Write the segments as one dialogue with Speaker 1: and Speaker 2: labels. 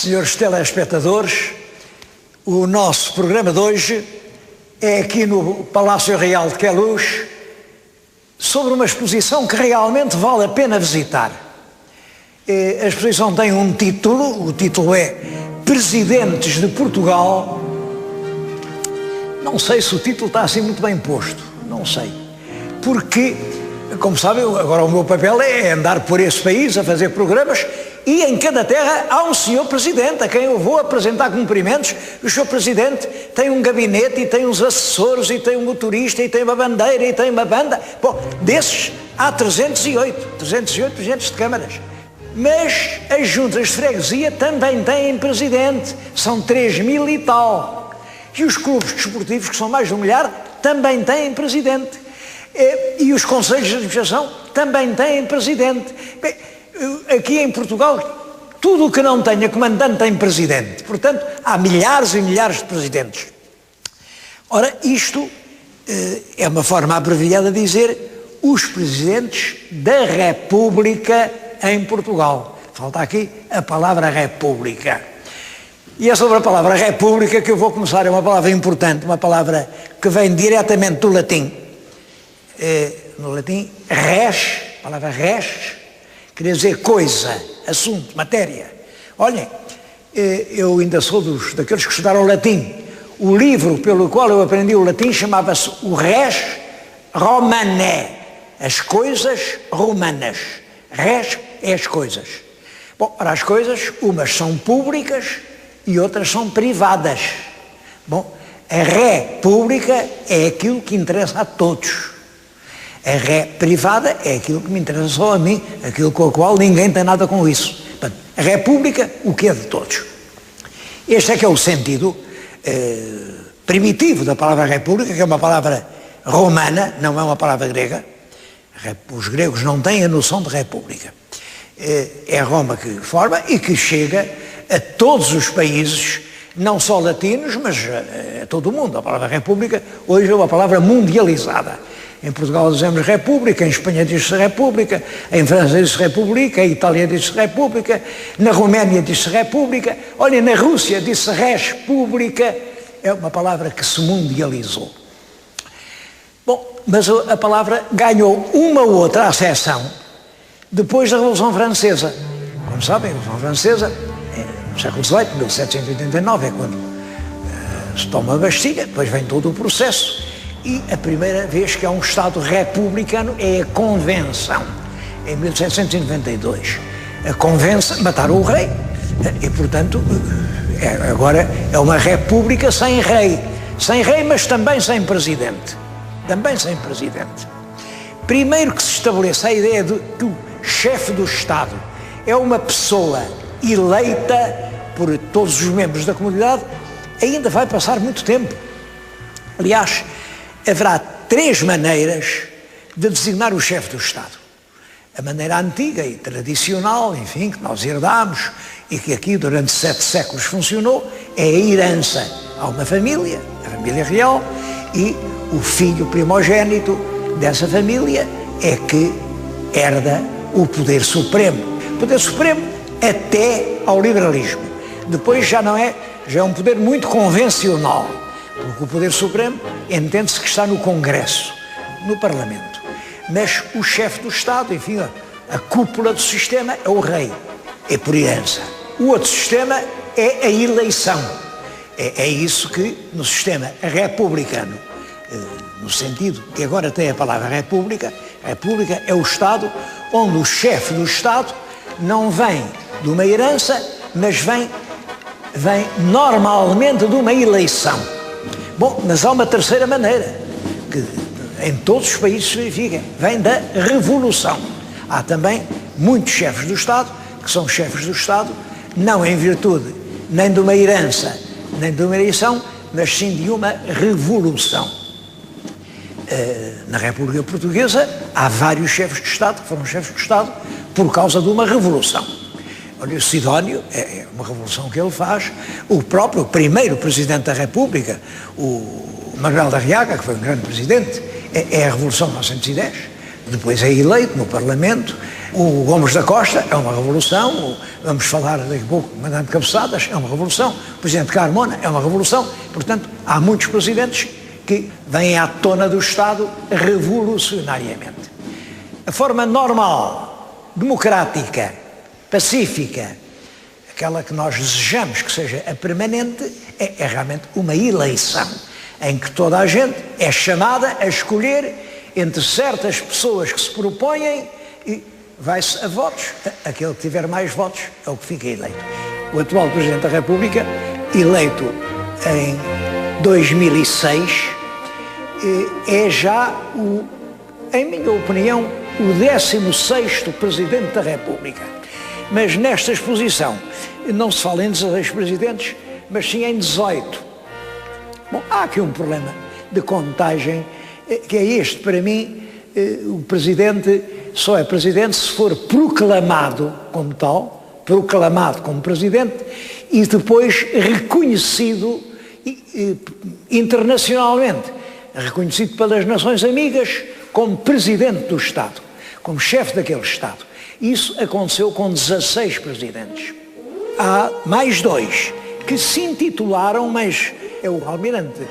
Speaker 1: Senhores telespectadores, o nosso programa de hoje é aqui no Palácio Real de Queluz, sobre uma exposição que realmente vale a pena visitar. A exposição tem um título, o título é Presidentes de Portugal. Não sei se o título está assim muito bem posto, não sei, porque, como sabem, agora o meu papel é andar por esse país a fazer programas e em cada terra há um senhor presidente a quem eu vou apresentar cumprimentos. O senhor presidente tem um gabinete e tem uns assessores e tem um motorista e tem uma bandeira e tem uma banda. Bom, desses há 308 presidentes de câmaras. Mas as juntas de freguesia também têm presidente, são 3.000 e tal. E os clubes desportivos, que são mais de 1 milhar, também têm presidente. E os conselhos de administração também têm presidente. Bem, aqui em Portugal, tudo o que não tenha comandante tem presidente. Portanto, há milhares e milhares de presidentes. Ora, isto é uma forma abreviada de dizer os presidentes da República em Portugal. Falta aqui a palavra República. E é sobre a palavra República que eu vou começar. É uma palavra importante, uma palavra que vem diretamente do latim. No latim, res, a palavra res, quer dizer coisa, assunto, matéria. Olhem, eu ainda sou daqueles que estudaram latim. O livro pelo qual eu aprendi o latim chamava-se o Res Romanae, as coisas romanas. Res é as coisas. Bom, ora, as coisas, umas são públicas e outras são privadas. Bom, a ré pública é aquilo que interessa a todos. A ré privada é aquilo que me interessa só a mim, aquilo com o qual ninguém tem nada com isso. Portanto, a ré pública, o que é de todos. Este é que é o sentido primitivo da palavra república, que é uma palavra romana, não é uma palavra grega. Os gregos não têm a noção de república. É Roma que forma e que chega a todos os países, não só latinos, mas a todo o mundo. A palavra república hoje é uma palavra mundializada. Em Portugal dizemos república, em Espanha diz-se república, em França diz-se república, em Itália diz-se república, na Roménia diz-se república, olha, na Rússia diz-se res pública. É uma palavra que se mundializou. Bom, mas a palavra ganhou uma ou outra acessão depois da Revolução Francesa. Como sabem, a Revolução Francesa, no século XVIII, 1789, é quando se toma a Bastilha, depois vem todo o processo, e a primeira vez que há um Estado republicano é a Convenção, em 1792. A Convenção, mataram o rei, e portanto, agora é uma república sem rei, mas também sem presidente. Também sem presidente. Primeiro que se estabelece a ideia de que o chefe do Estado é uma pessoa eleita por todos os membros da comunidade, ainda vai passar muito tempo. Aliás, haverá 3 maneiras de designar o chefe do Estado. A maneira antiga e tradicional, enfim, que nós herdámos e que aqui durante 7 séculos funcionou, é a herança. Há uma família, a família real, e o filho primogênito dessa família é que herda o poder supremo. O poder supremo até ao liberalismo. Depois já não é, já é um poder muito convencional, porque o poder supremo entende-se que está no Congresso, no Parlamento. Mas o chefe do Estado, enfim, a cúpula do sistema é o rei, é por herança. O outro sistema é a eleição. É isso que no sistema republicano, no sentido que agora tem a palavra república, a república é o Estado onde o chefe do Estado não vem de uma herança, mas vem normalmente de uma eleição. Bom, mas há uma terceira maneira, que em todos os países se verifica, vem da revolução. Há também muitos chefes do Estado, que são chefes do Estado, não em virtude nem de uma herança, nem de uma eleição, mas sim de uma revolução. Na República Portuguesa há vários chefes de Estado que foram chefes de Estado por causa de uma revolução. Olha, o Sidónio, é uma revolução que ele faz. O próprio primeiro Presidente da República, o Manuel da Arriaga, que foi um grande presidente, é a Revolução de 1910. Depois é eleito no Parlamento, O Gomes da Costa é uma revolução, vamos falar daqui a pouco, o comandante Cabeçadas é uma revolução, o presidente Carmona é uma revolução, portanto, há muitos presidentes que vêm à tona do Estado revolucionariamente. A forma normal, democrática, pacífica, aquela que nós desejamos que seja a permanente, é realmente uma eleição, em que toda a gente é chamada a escolher entre certas pessoas que se propõem e vai-se a votos. Aquele que tiver mais votos é o que fica eleito. O atual Presidente da República, eleito em 2006, é já, em minha opinião, o 16º Presidente da República. Mas nesta exposição não se fala em 16 presidentes, mas sim em 18. Bom, há aqui um problema de contagem, que é este, para mim, o Presidente só é Presidente se for proclamado como tal, proclamado como Presidente, e depois reconhecido internacionalmente, reconhecido pelas Nações Amigas como Presidente do Estado, como chefe daquele Estado. Isso aconteceu com 16 presidentes. Há mais 2 que se intitularam, mas é o Almirante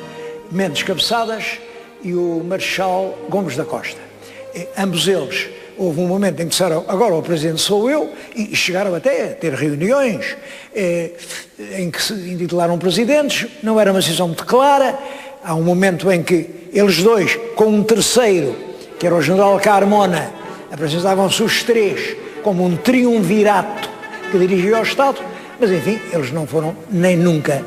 Speaker 1: Mendes Cabeçadas e o Marechal Gomes da Costa. Ambos eles, houve um momento em que disseram, agora o Presidente sou eu, e chegaram até a ter reuniões em que se intitularam presidentes, não era uma decisão muito clara. Há um momento em que eles dois, com um terceiro, que era o General Carmona, apresentavam-se os 3 como um triunvirato que dirigia o Estado, mas enfim, eles não foram nem nunca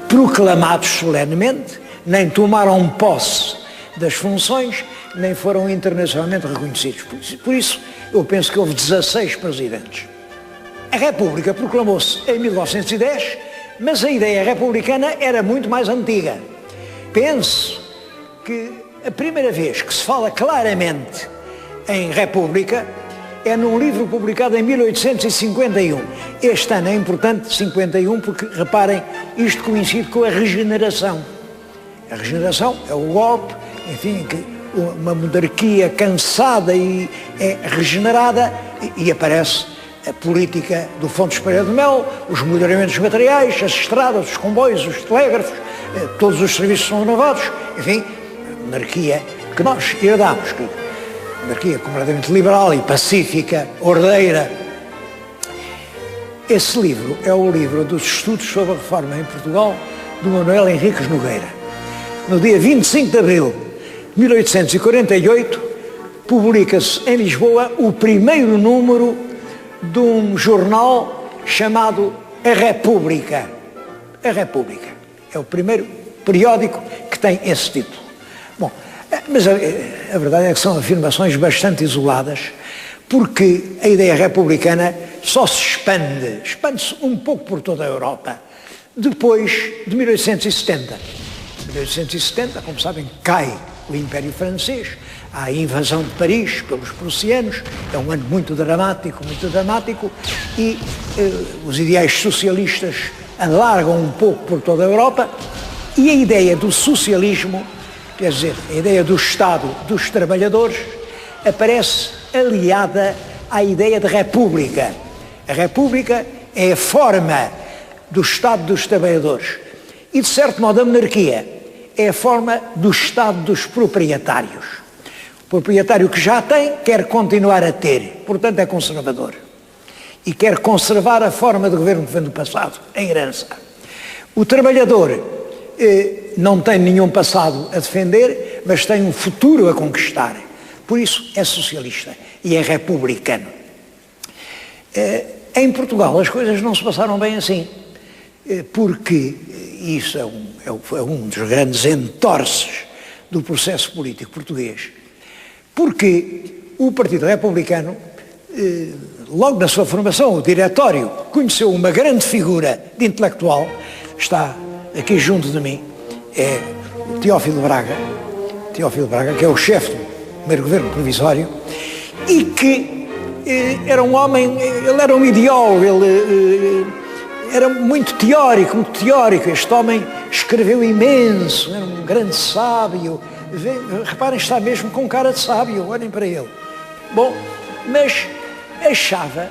Speaker 1: proclamados solenemente, nem tomaram posse das funções, nem foram internacionalmente reconhecidos. Por isso, eu penso que houve 16 presidentes. A República proclamou-se em 1910, mas a ideia republicana era muito mais antiga. Penso que a primeira vez que se fala claramente em República é num livro publicado em 1851. Este ano é importante, 51, porque, reparem, isto coincide com a regeneração. A regeneração é o golpe, enfim, que uma monarquia cansada e é regenerada e aparece a política do Fontes Pereira de Mel, os melhoramentos materiais, as estradas, os comboios, os telégrafos, todos os serviços são renovados, enfim, a monarquia que nós herdamos, monarquia completamente liberal e pacífica, ordeira. Esse livro é o livro dos estudos sobre a reforma em Portugal do Manuel Henriques Nogueira. No dia 25 de abril de 1848, publica-se em Lisboa o primeiro número de um jornal chamado A República. A República. É o primeiro periódico que tem esse título. Bom, mas a verdade é que são afirmações bastante isoladas, porque a ideia republicana só se expande-se um pouco por toda a Europa, depois de 1870. Em 1870, como sabem, cai o Império Francês, há a invasão de Paris pelos prussianos, é um ano muito dramático, e os ideais socialistas alargam um pouco por toda a Europa, e a ideia do socialismo, quer dizer, a ideia do Estado dos trabalhadores, aparece aliada à ideia de república. A república é a forma do Estado dos trabalhadores e, de certo modo, a monarquia é a forma do Estado dos proprietários. O proprietário que já tem quer continuar a ter, portanto é conservador. E quer conservar a forma de governo que vem do passado, a herança. O trabalhador não tem nenhum passado a defender, mas tem um futuro a conquistar. Por isso é socialista e é republicano. Em Portugal as coisas não se passaram bem assim, porque isso é um dos grandes entorces do processo político português, porque o Partido Republicano, logo na sua formação, o diretório conheceu uma grande figura de intelectual, está aqui junto de mim, é o Teófilo Braga, que é o chefe do primeiro governo provisório, e que era um homem, ele era um ideólogo, ele era muito teórico, este homem escreveu imenso, era um grande sábio, reparem, está mesmo com cara de sábio, olhem para ele. Bom, mas achava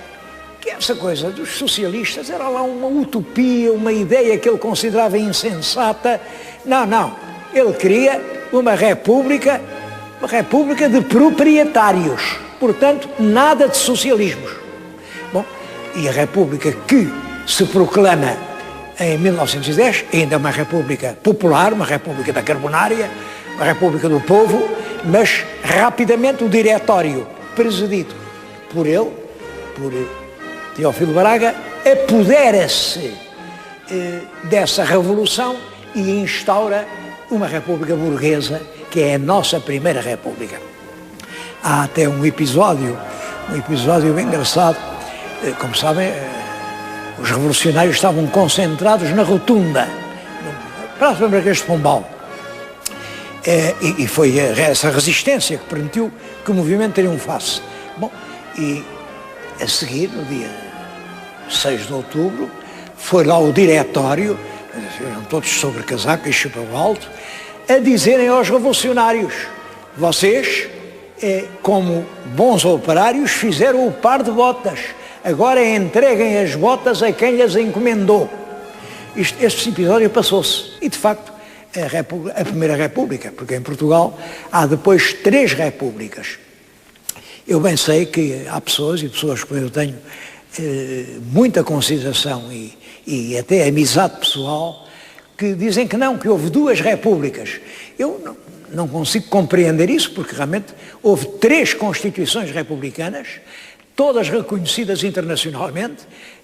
Speaker 1: que essa coisa dos socialistas era lá uma utopia, uma ideia que ele considerava insensata. Não, não. Ele queria uma república de proprietários. Portanto, nada de socialismos. Bom, e a república que se proclama em 1910, ainda é uma república popular, uma república da carbonária, uma república do povo, mas rapidamente o diretório presidido por ele, por Teófilo Braga, apodera-se dessa revolução e instaura uma república burguesa, que é a nossa primeira república. Há até um episódio bem engraçado. Como sabem, os revolucionários estavam concentrados na Rotunda, próximo a Marquês de Pombal. E foi essa resistência que permitiu que o movimento triunfasse. Bom, e a seguir, no dia 6 de outubro, foi lá o diretório, eram todos sobre casaco e chapéu alto, a dizerem aos revolucionários: vocês, como bons operários, fizeram o par de botas, agora entreguem as botas a quem lhes encomendou. Este episódio passou-se, e de facto a primeira república, porque em Portugal há depois 3 repúblicas. Eu bem sei que há pessoas, e pessoas com quem eu tenho muita consideração e até amizade pessoal, que dizem que não, que houve 2 repúblicas. Eu não consigo compreender isso, porque realmente houve 3 constituições republicanas, todas reconhecidas internacionalmente,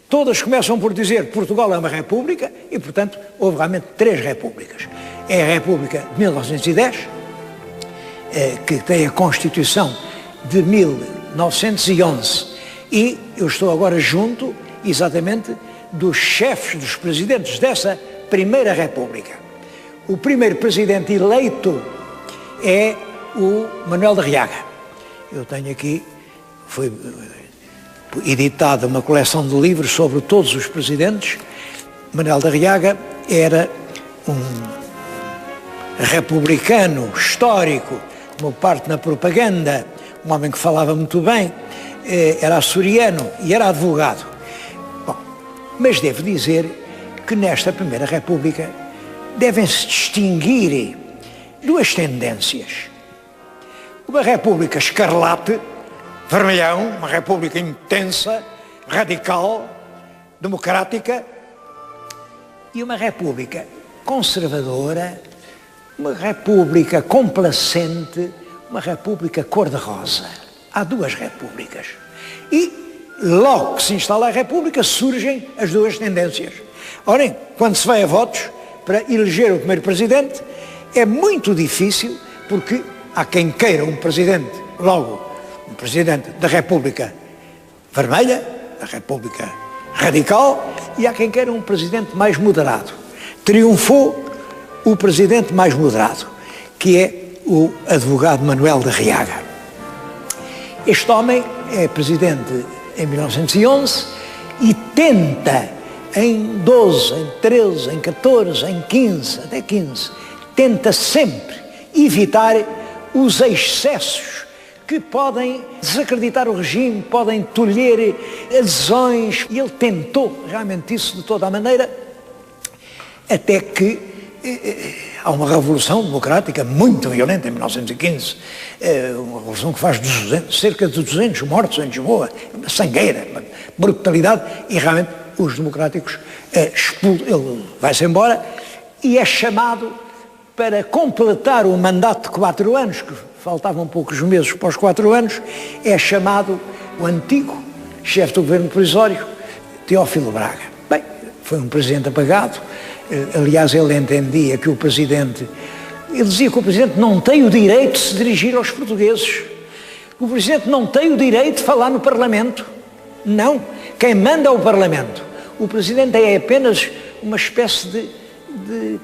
Speaker 1: todas começam por dizer que Portugal é uma república e, portanto, houve realmente 3 repúblicas. É a República de 1910, que tem a Constituição de 1911, e eu estou agora junto, exatamente, dos chefes, dos presidentes dessa Primeira República. O primeiro presidente eleito é o Manuel de Arriaga. Eu tenho aqui, foi editada uma coleção de livros sobre todos os presidentes. Manuel de Arriaga era um republicano histórico, como parte na propaganda, um homem que falava muito bem, era açoriano e era advogado. Bom, mas devo dizer que nesta Primeira República devem-se distinguir 2 tendências. Uma república escarlate, vermelhão, uma república intensa, radical, democrática, e uma república conservadora, uma república complacente, uma república cor-de-rosa. Há 2 repúblicas. E logo que se instala a república surgem as 2 tendências. Ora, quando se vai a votos para eleger o primeiro presidente, é muito difícil, porque há quem queira um presidente, logo, um presidente da República Vermelha, da República Radical, e há quem queira um presidente mais moderado. Triunfou o presidente mais moderado, que é o advogado Manuel de Arriaga. Este homem é presidente em 1911 e tenta em 12, em 13, em 14, em 15, até 15, tenta sempre evitar os excessos que podem desacreditar o regime, podem tolher adesões, e ele tentou realmente isso de toda a maneira, até que há uma revolução democrática muito violenta em 1915, uma revolução que faz cerca de 200 mortos em Lisboa, uma sangueira, uma brutalidade, e realmente os democráticos ele vai-se embora e é chamado para completar o mandato de 4 anos, que faltavam poucos meses para os 4 anos, é chamado o antigo chefe do governo provisório, Teófilo Braga. Bem, foi um presidente apagado, aliás ele entendia que o presidente, ele dizia que o presidente não tem o direito de se dirigir aos portugueses, o presidente não tem o direito de falar no Parlamento, não, quem manda é o Parlamento. O presidente é apenas uma espécie de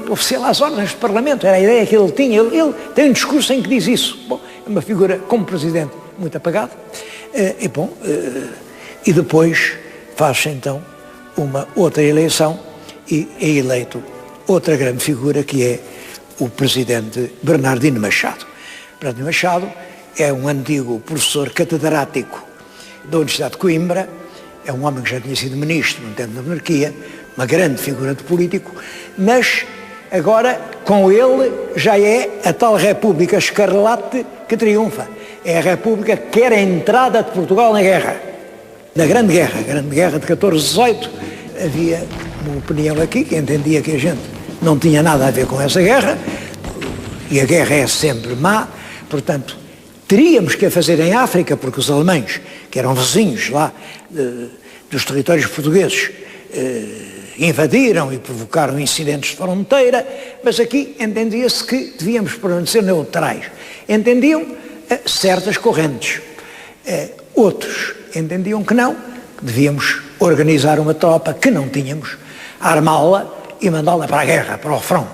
Speaker 1: oficial às ordens do Parlamento, era a ideia que ele tinha. Ele tem um discurso em que diz isso. Bom, é uma figura, como presidente, muito apagada. E depois faz-se então uma outra eleição e é eleito outra grande figura, que é o presidente Bernardino Machado. Bernardino Machado é um antigo professor catedrático da Universidade de Coimbra, é um homem que já tinha sido ministro no tempo da monarquia, uma grande figura de político, mas agora com ele já é a tal República Escarlate que triunfa. É a República que quer a entrada de Portugal na guerra, na Grande Guerra, a Grande Guerra de 1418. Havia uma opinião aqui que entendia que a gente não tinha nada a ver com essa guerra, e a guerra é sempre má, portanto, teríamos que a fazer em África, porque os alemães, que eram vizinhos lá dos territórios portugueses, invadiram e provocaram incidentes de fronteira, mas aqui entendia-se que devíamos permanecer neutrais. Entendiam certas correntes. Outros entendiam que não, que devíamos organizar uma tropa que não tínhamos, armá-la e mandá-la para a guerra, para o front.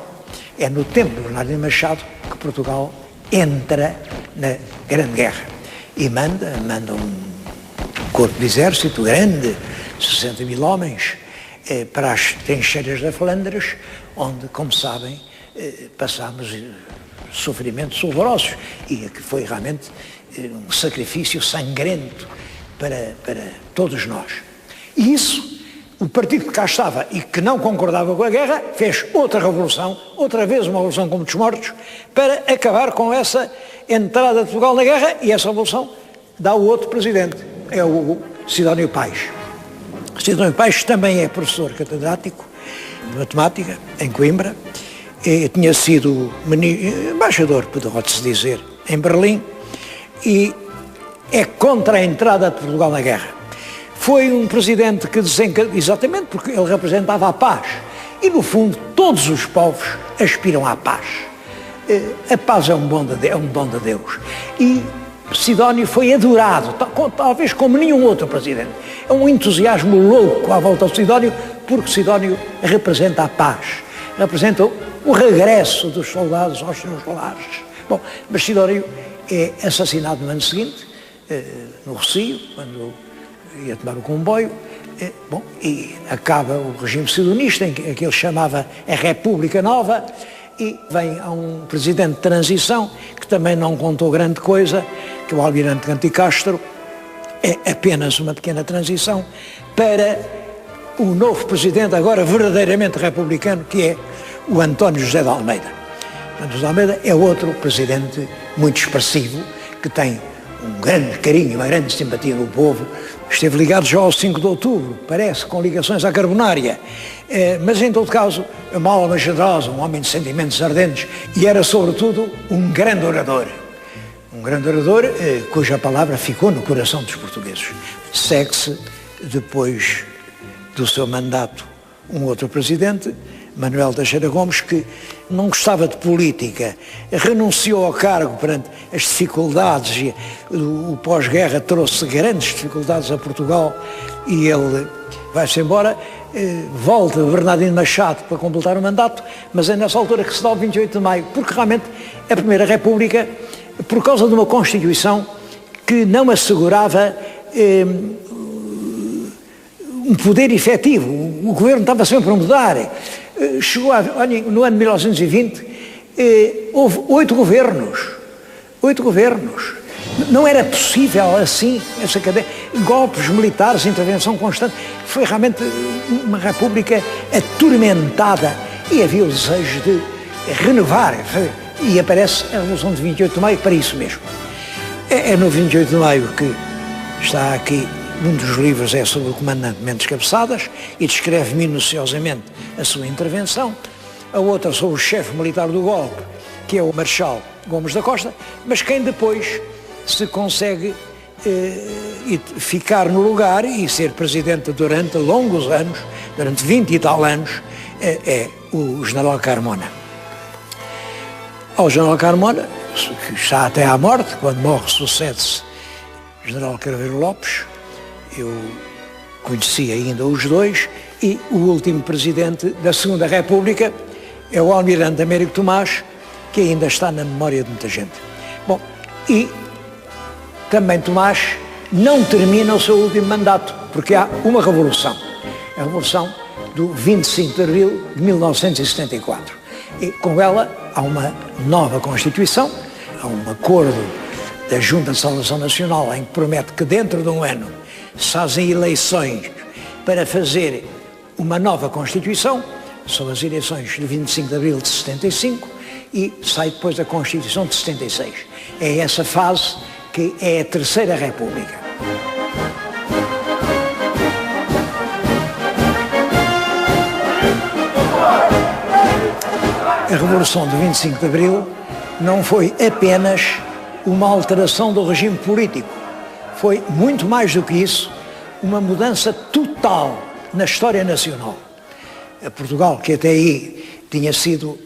Speaker 1: É no tempo de Bernardino Machado que Portugal entra na Grande Guerra e manda um corpo de exército grande, 60 mil homens, para as trincheiras da Flandres, onde, como sabem, passámos sofrimentos horrorosos e que foi realmente um sacrifício sangrento para todos nós. E isso, o partido que cá estava e que não concordava com a guerra, fez outra revolução, outra vez uma revolução com muitos mortos, para acabar com essa entrada de Portugal na guerra, e essa revolução dá o outro presidente, é o Sidónio Pais. Sidónio Pais também é professor catedrático de matemática em Coimbra, tinha sido embaixador, pode-se dizer, em Berlim, e é contra a entrada de Portugal na guerra. Foi um presidente que desencadeou, exatamente porque ele representava a paz. E, no fundo, todos os povos aspiram à paz. A paz é um dom de Deus. E Sidónio foi adorado, talvez como nenhum outro presidente. É um entusiasmo louco à volta do Sidónio, porque Sidónio representa a paz, representa o regresso dos soldados aos seus lares. Bom, mas Sidónio é assassinado no ano seguinte, no Rossio, quando ia tomar o comboio, e acaba o regime sidonista, em que ele chamava a República Nova, e vem a um presidente de transição, que também não contou grande coisa, que é o Almirante Anticastro, é apenas uma pequena transição, para o novo presidente, agora verdadeiramente republicano, que é o António José de Almeida. António José de Almeida é outro presidente muito expressivo, que tem um grande carinho, uma grande simpatia no povo. Esteve ligado já ao 5 de outubro, parece, com ligações à Carbonária. Mas, em todo caso, uma alma generosa, um homem de sentimentos ardentes, e era, sobretudo, um grande orador. Um grande orador cuja palavra ficou no coração dos portugueses. Segue-se, depois do seu mandato, um outro presidente, Manuel Teixeira Gomes, que não gostava de política, renunciou ao cargo perante as dificuldades, e o pós-guerra trouxe grandes dificuldades a Portugal, e ele vai-se embora, volta Bernardino Machado para completar o mandato, mas é nessa altura que se dá o 28 de maio, porque realmente a Primeira República, por causa de uma Constituição que não assegurava um poder efetivo, o governo estava sempre a mudar. Chegou no ano de 1920, houve 8 governos. Não era possível assim, essa cadeia, golpes militares, intervenção constante. Foi realmente uma república atormentada e havia o desejo de renovar. E aparece a Revolução de 28 de Maio para isso mesmo. É no 28 de Maio que está aqui. Um dos livros é sobre o comandante Mendes Cabeçadas e descreve minuciosamente a sua intervenção. A outra sobre o chefe militar do golpe, que é o Marechal Gomes da Costa, mas quem depois se consegue ficar no lugar e ser presidente durante longos anos, durante 20 e tal anos, é o General Carmona. Ao General Carmona, que está até à morte, quando morre sucede-se General Craveiro Lopes. Eu conheci ainda os dois, e o último presidente da Segunda República é o Almirante Américo Tomás, que ainda está na memória de muita gente. Bom, e também Tomás não termina o seu último mandato, porque há uma revolução, a Revolução do 25 de Abril de 1974. E com ela há uma nova Constituição, há um acordo da Junta de Salvação Nacional, em que promete que dentro de um ano se fazem eleições para fazer uma nova Constituição, são as eleições de 25 de Abril de 75 e sai depois a Constituição de 76. É essa fase que é a Terceira República. A Revolução de 25 de Abril não foi apenas uma alteração do regime político, foi muito mais do que isso, uma mudança total na história nacional. Portugal, que até aí tinha sido,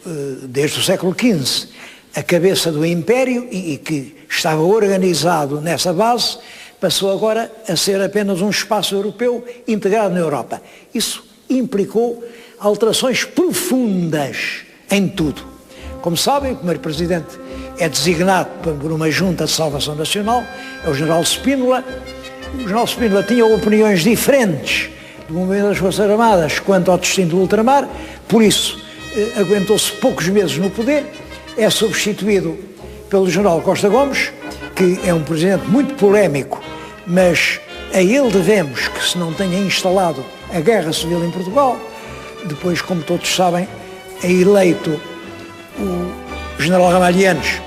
Speaker 1: desde o século XV, a cabeça do Império e que estava organizado nessa base, passou agora a ser apenas um espaço europeu integrado na Europa. Isso implicou alterações profundas em tudo. Como sabem, o primeiro presidente é designado por uma Junta de Salvação Nacional, é o General Spínola. O General Spínola tinha opiniões diferentes do movimento das Forças Armadas quanto ao destino do ultramar, por isso aguentou-se poucos meses no poder, é substituído pelo General Costa Gomes, que é um presidente muito polémico, mas a ele devemos que se não tenha instalado a Guerra Civil em Portugal. Depois, como todos sabem, é eleito o General Ramalhianes,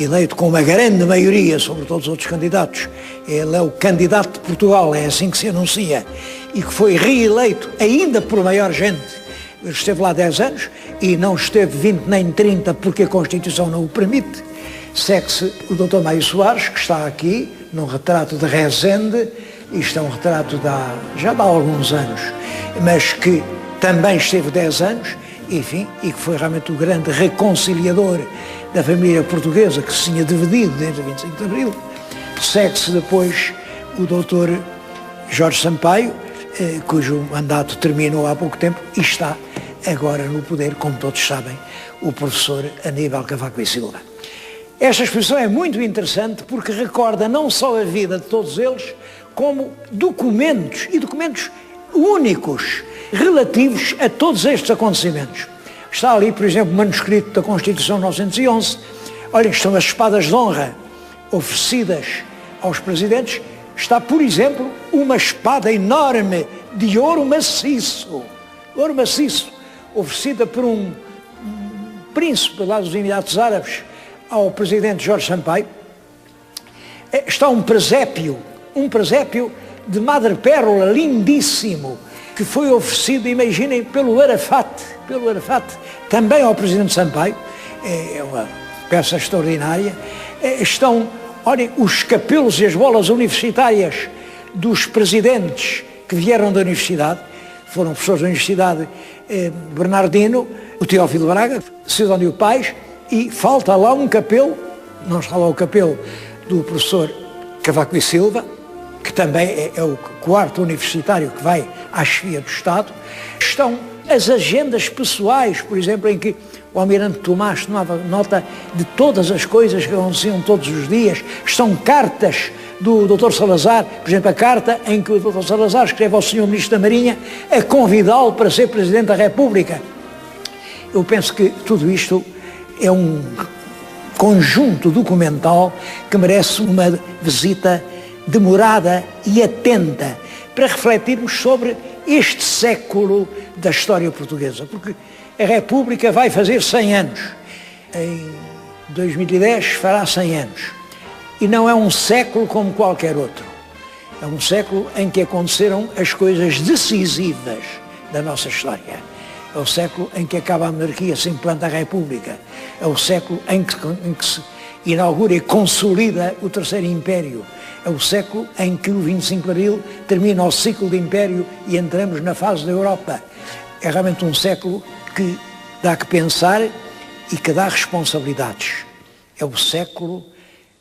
Speaker 1: eleito com uma grande maioria sobre todos os outros candidatos. Ele é o candidato de Portugal, é assim que se anuncia, e que foi reeleito ainda por maior gente. Ele esteve lá 10 anos e não esteve 20 nem 30 porque a Constituição não o permite. Segue-se o Dr. Máio Soares, que está aqui num retrato de Rezende, isto é um retrato já de há alguns anos, mas que também esteve 10 anos, enfim, e que foi realmente o grande reconciliador da família portuguesa que se tinha dividido desde 25 de Abril. Segue-se depois o Dr. Jorge Sampaio, cujo mandato terminou há pouco tempo e está agora no poder, como todos sabem, o professor Aníbal Cavaco e Silva. Esta exposição é muito interessante porque recorda não só a vida de todos eles, como documentos, e documentos únicos, relativos a todos estes acontecimentos. Está ali, por exemplo, o manuscrito da Constituição de 1911. Olhem, estão as espadas de honra oferecidas aos presidentes. Está, por exemplo, uma espada enorme de ouro maciço, oferecida por um príncipe lá dos Emirados Árabes ao presidente Jorge Sampaio. Está um presépio de madrepérola lindíssimo, que foi oferecido, imaginem, pelo Arafat, também ao presidente Sampaio. É uma peça extraordinária. Estão, olhem, os capelos e as bolas universitárias dos presidentes que vieram da universidade, foram professores da Universidade Bernardino, o Teófilo Braga, Sidónio Pais, e falta lá um capelo, não está lá o capelo do professor Cavaco e Silva, que também é o quarto universitário que vai à chefia do Estado. Estão as agendas pessoais, por exemplo, em que o almirante Tomás tomava nota de todas as coisas que aconteciam todos os dias. Estão cartas do Dr. Salazar, por exemplo, a carta em que o Dr. Salazar escreve ao Sr. Ministro da Marinha a convidá-lo para ser Presidente da República. Eu penso que tudo isto é um conjunto documental que merece uma visita demorada e atenta para refletirmos sobre este século da história portuguesa, porque a República vai fazer 100 anos, em 2010 fará 100 anos, e não é um século como qualquer outro, é um século em que aconteceram as coisas decisivas da nossa história, é o século em que acaba a monarquia, se implanta a República, é o século em que se inaugura e consolida o Terceiro Império, é o século em que o 25 de Abril termina o ciclo de Império e entramos na fase da Europa. É realmente um século que dá que pensar e que dá responsabilidades. É o século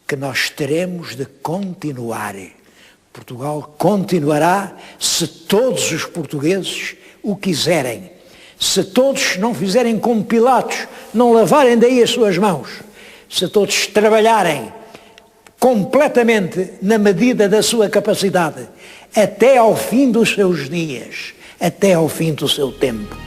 Speaker 1: que nós teremos de continuar. Portugal continuará se todos os portugueses o quiserem. Se todos não fizerem como Pilatos, não lavarem daí as suas mãos. Se todos trabalharem completamente na medida da sua capacidade, até ao fim dos seus dias, até ao fim do seu tempo.